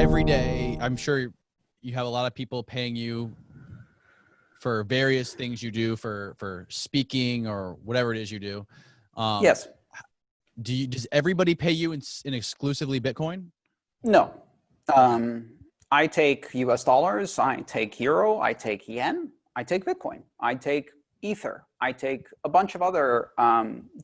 every day, I'm sure you have a lot of people paying you for various things you do for speaking or whatever it is you do. Yes. Does everybody pay you in exclusively Bitcoin? No. I take US dollars, I take euro, I take yen, I take Bitcoin, I take Ether, I take a bunch of other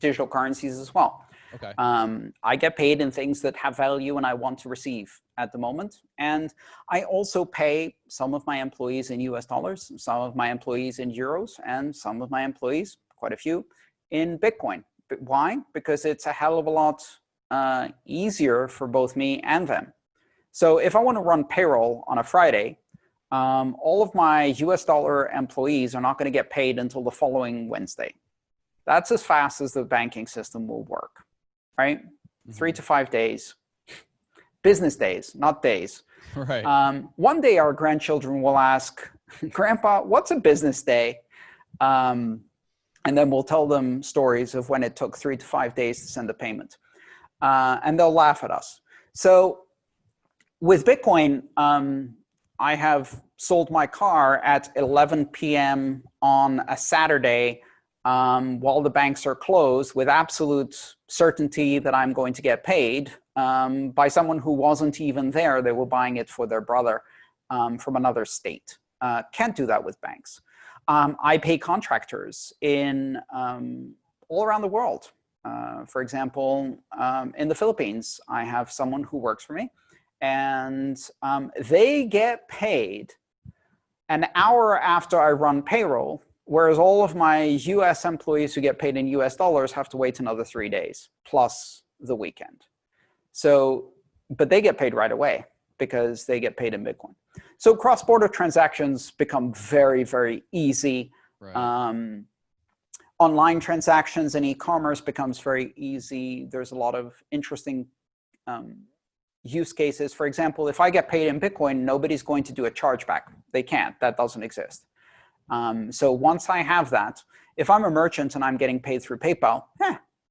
digital currencies as well. Okay. I get paid in things that have value and I want to receive at the moment. And I also pay some of my employees in US dollars, some of my employees in euros, and some of my employees, quite a few, in Bitcoin. But why? Because it's a hell of a lot easier for both me and them. So if I want to run payroll on a Friday, all of my US dollar employees are not going to get paid until the following Wednesday. That's as fast as the banking system will work, right? Mm-hmm. 3 to 5 days, business days, not days. Right. One day our grandchildren will ask, Grandpa, what's a business day? And then we'll tell them stories of when it took 3 to 5 days to send a payment. And they'll laugh at us. So with Bitcoin, I have sold my car at 11 p.m. on a Saturday while the banks are closed with absolute certainty that I'm going to get paid by someone who wasn't even there. They were buying it for their brother from another state. Can't do that with banks. I pay contractors in all around the world. For example, in the Philippines, I have someone who works for me. And they get paid an hour after I run payroll, whereas all of my US employees who get paid in US dollars have to wait another 3 days, plus the weekend. So, but they get paid right away because they get paid in Bitcoin. So cross-border transactions become very, very easy. Right. Online transactions and e-commerce becomes very easy. There's a lot of interesting use cases. For example, if I get paid in Bitcoin, nobody's going to do a chargeback. They can't. That doesn't exist. So once I have that, if I'm a merchant and I'm getting paid through PayPal,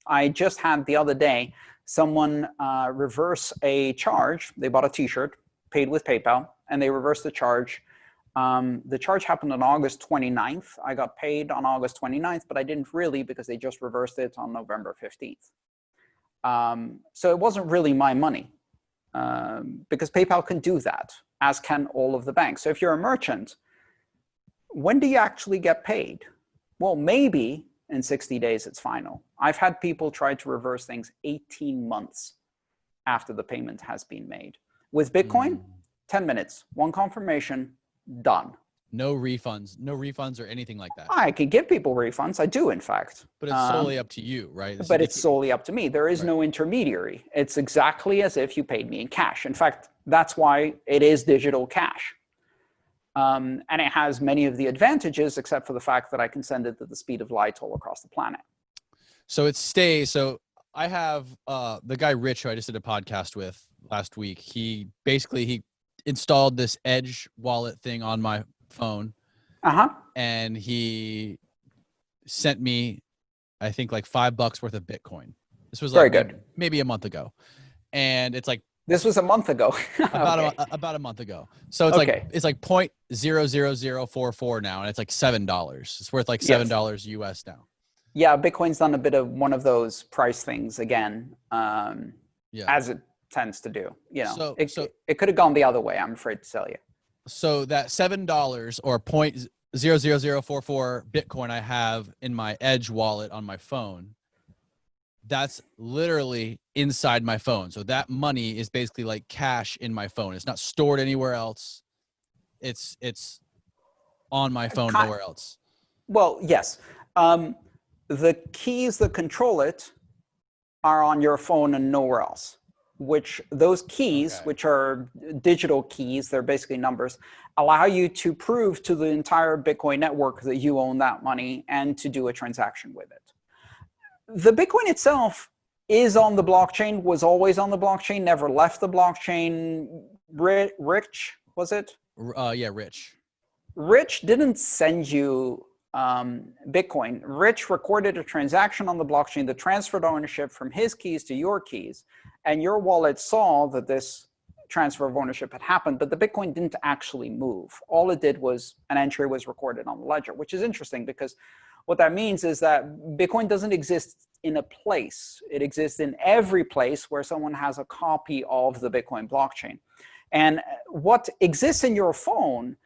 I just had the other day someone reverse a charge. They bought a t-shirt, paid with PayPal, and they reversed the charge. The charge happened on August 29th. I got paid on August 29th, but I didn't really because they just reversed it on November 15th. So it wasn't really my money. Because PayPal can do that, as can all of the banks. So if you're a merchant, when do you actually get paid? Well, maybe in 60 days it's final. I've had people try to reverse things 18 months after the payment has been made. With Bitcoin, 10 minutes, one confirmation, done. No refunds or anything like that. I can give people refunds. I do, in fact. But it's solely up to you, right? But it's solely up to me. There is no intermediary. It's exactly as if you paid me in cash. In fact, that's why it is digital cash. And it has many of the advantages, except for the fact that I can send it at the speed of light all across the planet. So it stays. So I have the guy Rich, who I just did a podcast with last week. He installed this Edge wallet thing on my phone. And he sent me, I think, like $5 worth of Bitcoin. This was like maybe a month ago. And it's like, this was a month ago. about a month ago. So it's like 0.00044 now, and it's like $7. It's worth like $7 US now. Yeah, Bitcoin's done a bit of one of those price things again, as it tends to do. You know, it could have gone the other way, I'm afraid to tell you. So that $7 or 0.00044 Bitcoin I have in my Edge wallet on my phone, that's literally inside my phone. So that money is basically like cash in my phone. It's not stored anywhere else. It's on my phone, nowhere else. Well, yes. The keys that control it are on your phone and nowhere else. Which those keys, which are digital keys, they're basically numbers, allow you to prove to the entire Bitcoin network that you own that money and to do a transaction with it. The Bitcoin itself is on the blockchain, was always on the blockchain, never left the blockchain. Rich, was it? Yeah, Rich. Rich didn't send you Bitcoin. Rich recorded a transaction on the blockchain that transferred ownership from his keys to your keys. And your wallet saw that this transfer of ownership had happened, but the Bitcoin didn't actually move. All it did was an entry was recorded on the ledger, which is interesting because what that means is that Bitcoin doesn't exist in a place. It exists in every place where someone has a copy of the Bitcoin blockchain. And what exists in your phone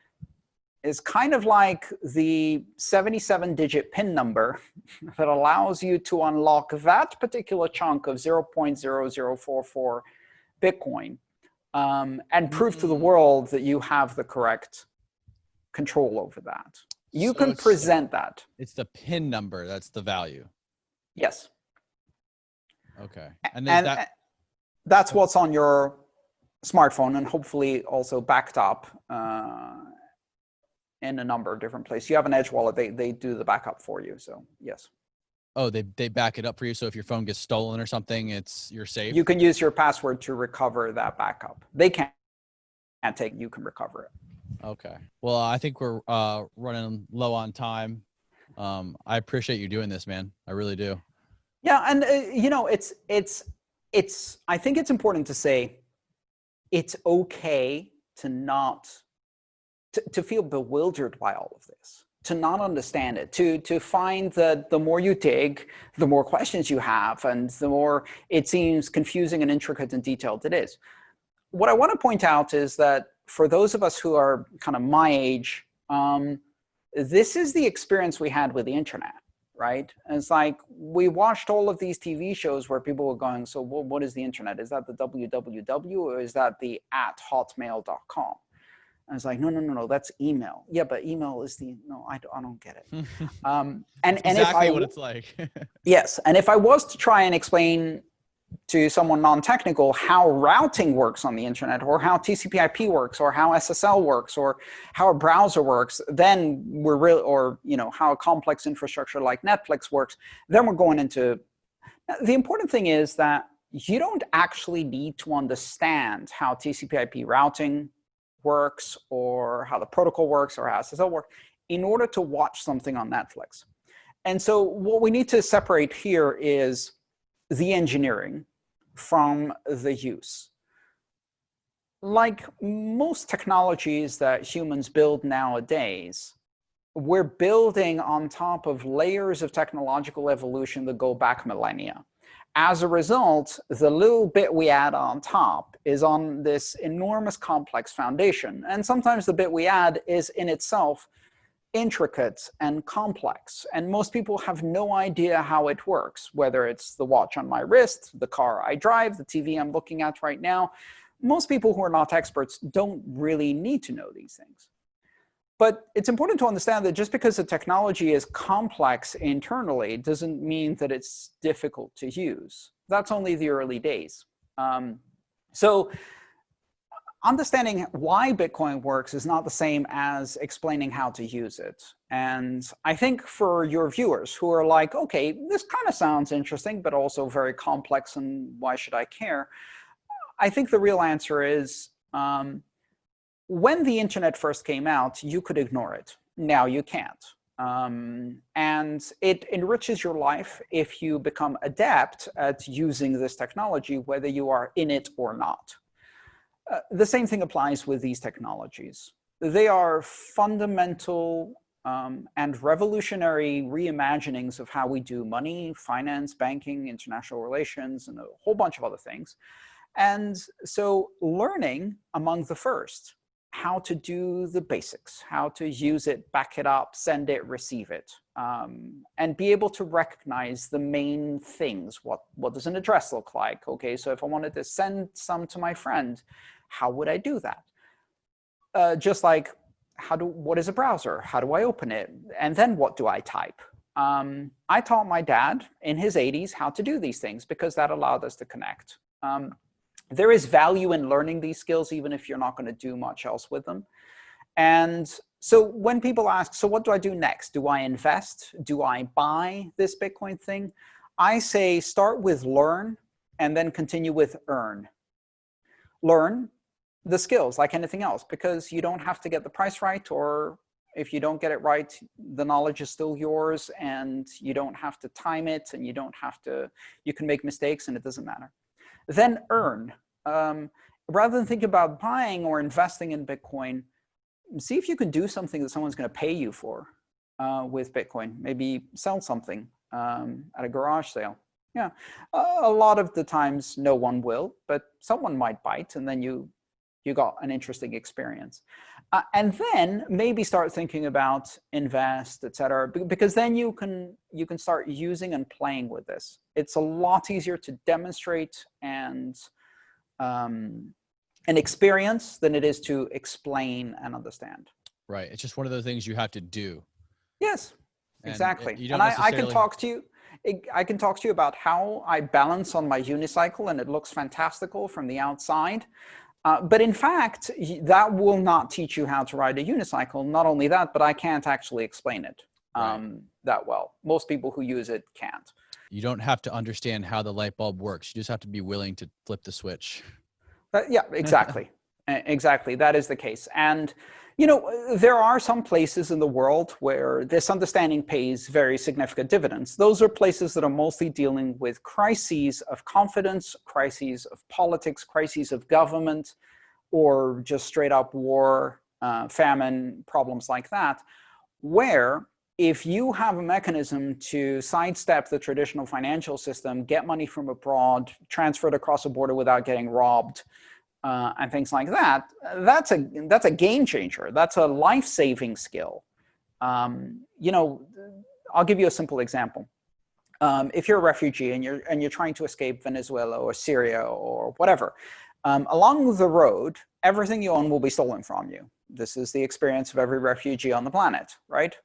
is kind of like the 77-digit PIN number that allows you to unlock that particular chunk of 0.0044 Bitcoin and prove to the world that you have the correct control over that. You can present that. It's the PIN number that's the value. Yes. Okay. And that's what's on your smartphone and hopefully also backed up in a number of different places. You have an Edge wallet, they do the backup for you. So yes. Oh, they back it up for you. So if your phone gets stolen or something, you're safe. You can use your password to recover that backup. They can't take it, you can recover it. Okay. Well, I think we're running low on time. I appreciate you doing this, man. I really do. Yeah, and you know, I think it's important to say it's okay to not to feel bewildered by all of this, to not understand it, to find that the more you dig, the more questions you have, and the more it seems confusing and intricate and detailed it is. What I want to point out is that for those of us who are kind of my age, this is the experience we had with the internet, right? And it's like we watched all of these TV shows where people were going, so what is the internet? Is that the www or is that the @hotmail.com? And it's like, no, that's email. Yeah, but email is I don't get it. And exactly what it's like. Yes, and if I was to try and explain to someone non-technical how routing works on the internet, or how TCP/IP works, or how SSL works, or how a browser works, then we're really, or how a complex infrastructure like Netflix works, then we're going into. The important thing is that you don't actually need to understand how TCP/IP routing works, or how the protocol works, or how SSL works, in order to watch something on Netflix. And so what we need to separate here is the engineering from the use. Like most technologies that humans build nowadays, we're building on top of layers of technological evolution that go back millennia. As a result, the little bit we add on top is on this enormous complex foundation. And sometimes the bit we add is in itself intricate and complex. And most people have no idea how it works, whether it's the watch on my wrist, the car I drive, the TV I'm looking at right now. Most people who are not experts don't really need to know these things. But it's important to understand that just because the technology is complex internally doesn't mean that it's difficult to use. That's only the early days. So understanding why Bitcoin works is not the same as explaining how to use it. And I think for your viewers who are like, okay, this kind of sounds interesting, but also very complex, and why should I care? I think the real answer is, when the internet first came out, you could ignore it. Now you can't. And it enriches your life if you become adept at using this technology, whether you are in it or not. The same thing applies with these technologies. They are fundamental and revolutionary reimaginings of how we do money, finance, banking, international relations, and a whole bunch of other things. And so learning among the first how to do the basics, how to use it, back it up, send it, receive it, and be able to recognize the main things. What does an address look like? Okay, so if I wanted to send some to my friend, how would I do that? Just like, what is a browser? How do I open it? And then what do I type? I taught my dad in his 80s how to do these things because that allowed us to connect. There is value in learning these skills, even if you're not going to do much else with them. And so when people ask, so what do I do next? Do I invest? Do I buy this Bitcoin thing? I say start with learn and then continue with earn. Learn the skills like anything else, because you don't have to get the price right, or if you don't get it right, the knowledge is still yours, and you don't have to time it, and you can make mistakes and it doesn't matter. Then earn. rather than think about buying or investing in Bitcoin, see if you can do something that someone's going to pay you for with Bitcoin. Maybe sell something at a garage sale. Yeah, a lot of the times no one will, but someone might bite, and then you got an interesting experience. And then maybe start thinking about invest, etc., because then you can start using and playing with this. It's a lot easier to demonstrate and experience than it is to explain and understand. Right. It's just one of those things you have to do. Yes, And exactly. you don't And necessarily... I can talk to you. I can talk to you about how I balance on my unicycle, and it looks fantastical from the outside. But in fact, that will not teach you how to ride a unicycle. Not only that, but I can't actually explain it that well. Most people who use it can't. You don't have to understand how the light bulb works. You just have to be willing to flip the switch. Yeah, exactly. Exactly. That is the case. And, you know, there are some places in the world where this understanding pays very significant dividends. Those are places that are mostly dealing with crises of confidence, crises of politics, crises of government, or just straight up war, famine, problems like that, where if you have a mechanism to sidestep the traditional financial system, get money from abroad, transfer it across a border without getting robbed, and things like that, that's a game changer. That's a life-saving skill. You know, I'll give you a simple example. If you're a refugee and you're trying to escape Venezuela or Syria or whatever, along the road, everything you own will be stolen from you. This is the experience of every refugee on the planet, right?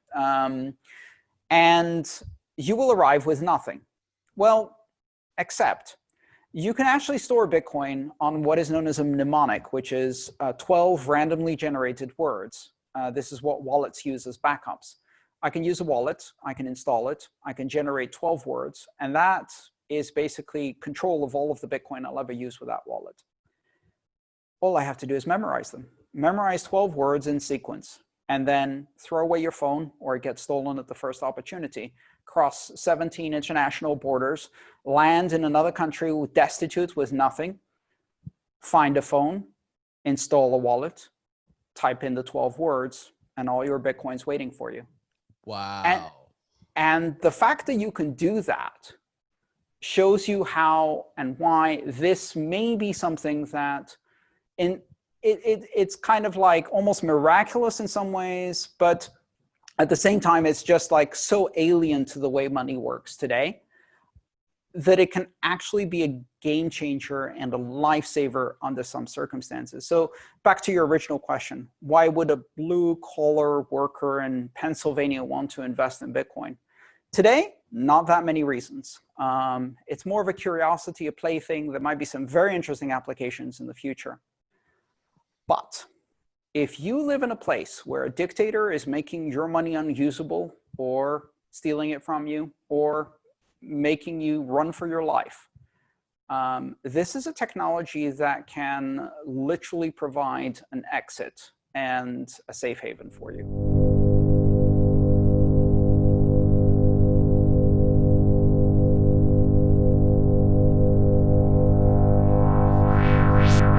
And you will arrive with nothing. Well, except you can actually store Bitcoin on what is known as a mnemonic, which is 12 randomly generated words. This is what wallets use as backups. I can use a wallet, I can install it, I can generate 12 words, and that is basically control of all of the Bitcoin I'll ever use with that wallet. All I have to do is memorize them. Memorize 12 words in sequence, and then throw away your phone or it gets stolen at the first opportunity. Cross 17 international borders, land in another country destitute with nothing, find a phone, install a wallet, type in the 12 words, and all your Bitcoin's waiting for you. Wow. And the fact that you can do that shows you how and why this may be something that it's kind of like almost miraculous in some ways, but at the same time, it's just like so alien to the way money works today that it can actually be a game changer and a lifesaver under some circumstances. So back to your original question, why would a blue collar worker in Pennsylvania want to invest in Bitcoin? Today, not that many reasons. It's more of a curiosity, a plaything. There might be some very interesting applications in the future. But if you live in a place where a dictator is making your money unusable or stealing it from you or making you run for your life, this is a technology that can literally provide an exit and a safe haven for you.